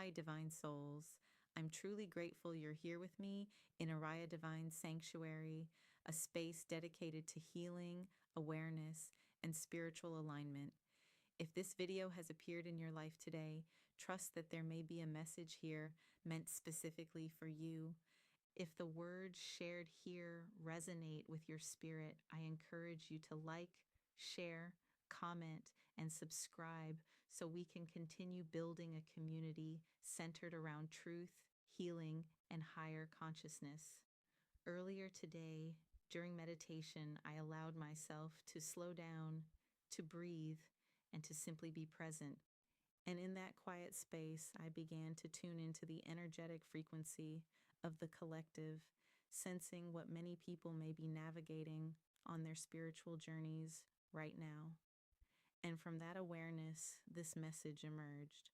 Hi, Divine Souls. I'm truly grateful you're here with me in Oriah Divine Sanctuary, a space dedicated to healing, awareness, and spiritual alignment. If this video has appeared in your life today, trust that there may be a message here meant specifically for you. If the words shared here resonate with your spirit, I encourage you to like, share, comment, and subscribe so we can continue building a community centered around truth, healing, and higher consciousness. Earlier today, during meditation, I allowed myself to slow down, to breathe, and to simply be present. And in that quiet space, I began to tune into the energetic frequency of the collective, sensing what many people may be navigating on their spiritual journeys right now. And from that awareness, this message emerged.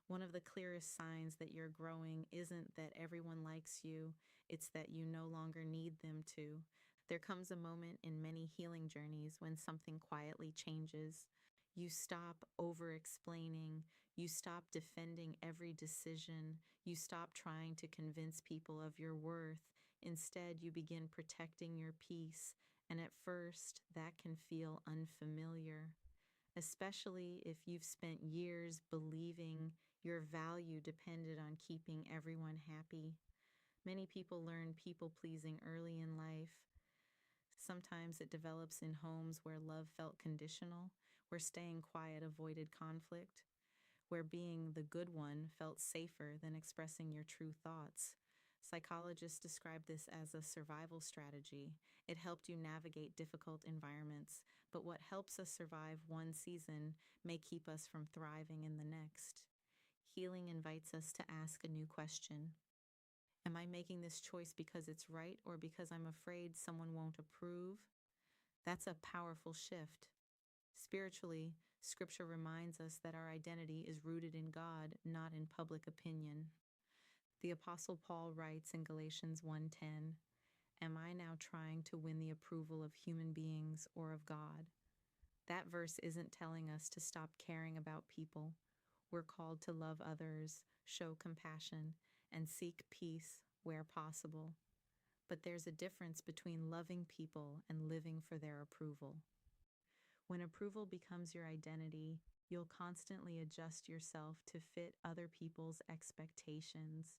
One of the clearest signs that you're growing isn't that everyone likes you, it's that you no longer need them to. There comes a moment in many healing journeys when something quietly changes. You stop over explaining, you stop defending every decision, you stop trying to convince people of your worth. Instead, you begin protecting your peace, and at first, that can feel unfamiliar, especially if you've spent years believing your value depended on keeping everyone happy. Many people learn people pleasing early in life. Sometimes it develops in homes where love felt conditional, where staying quiet avoided conflict, where being the good one felt safer than expressing your true thoughts. Psychologists describe this as a survival strategy. It helped you navigate difficult environments, but what helps us survive one season may keep us from thriving in the next. Healing invites us to ask a new question. Am I making this choice because it's right or because I'm afraid someone won't approve? That's a powerful shift. Spiritually, Scripture reminds us that our identity is rooted in God, not in public opinion. The Apostle Paul writes in Galatians 1:10, "Am I now trying to win the approval of human beings or of God?" That verse isn't telling us to stop caring about people. We're called to love others, show compassion, and seek peace where possible. But there's a difference between loving people and living for their approval. When approval becomes your identity, you'll constantly adjust yourself to fit other people's expectations.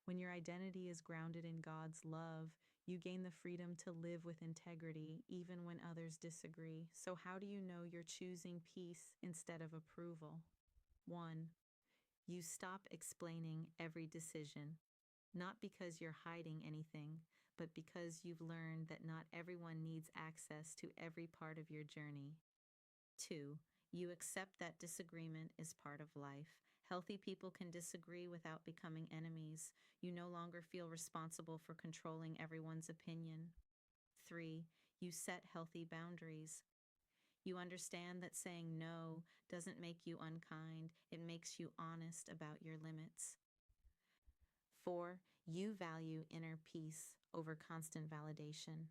When your identity is grounded in God's love, you gain the freedom to live with integrity even when others disagree. So, how do you know you're choosing peace instead of approval? 1. You stop explaining every decision, not because you're hiding anything, but because you've learned that not everyone needs access to every part of your journey. 2. You accept that disagreement is part of life. Healthy people can disagree without becoming enemies. You no longer feel responsible for controlling everyone's opinion. 3. You set healthy boundaries. You understand that saying no doesn't make you unkind, it makes you honest about your limits. 4. You value inner peace over constant validation.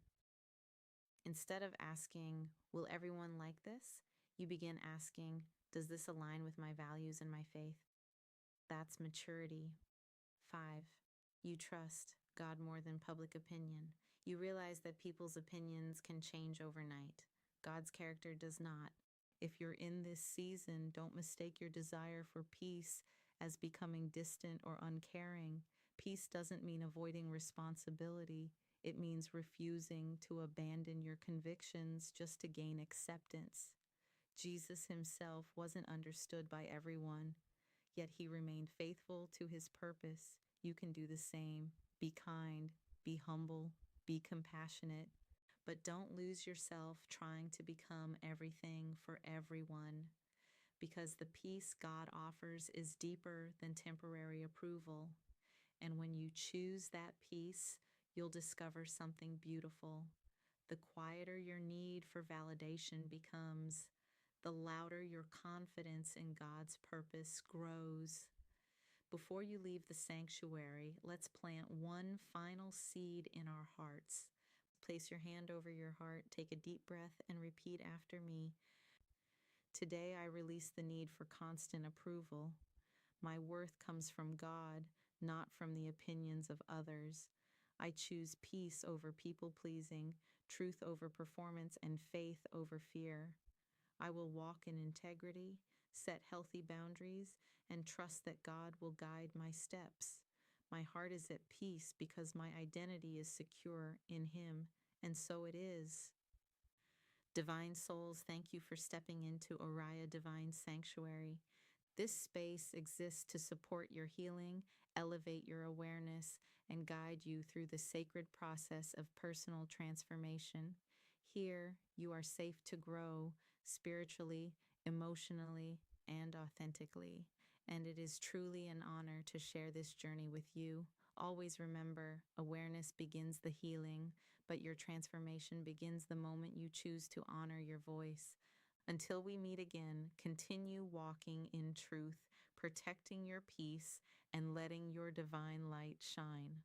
Instead of asking, will everyone like this? You begin asking, does this align with my values and my faith? That's maturity. 5. You trust God more than public opinion. You realize that people's opinions can change overnight. God's character does not. If you're in this season, don't mistake your desire for peace as becoming distant or uncaring. Peace doesn't mean avoiding responsibility. It means refusing to abandon your convictions just to gain acceptance. Jesus himself wasn't understood by everyone, yet he remained faithful to his purpose. You can do the same. Be kind, be humble, be compassionate, but don't lose yourself trying to become everything for everyone, because the peace God offers is deeper than temporary approval. And when you choose that peace, you'll discover something beautiful. The quieter your need for validation becomes, the louder your confidence in God's purpose grows. Before you leave the sanctuary, let's plant one final seed in our hearts. Place your hand over your heart, take a deep breath, and repeat after me. Today I release the need for constant approval. My worth comes from God, not from the opinions of others. I choose peace over people pleasing, truth over performance, and faith over fear. I will walk in integrity, set healthy boundaries, and trust that God will guide my steps. My heart is at peace because my identity is secure in Him, and so it is. Divine souls, thank you for stepping into Oriah Divine Sanctuary. This space exists to support your healing, elevate your awareness, and guide you through the sacred process of personal transformation. Here, you are safe to grow spiritually, emotionally, and authentically. And it is truly an honor to share this journey with you. Always remember, awareness begins the healing, but your transformation begins the moment you choose to honor your voice. Until we meet again, continue walking in truth, protecting your peace, and letting your divine light shine.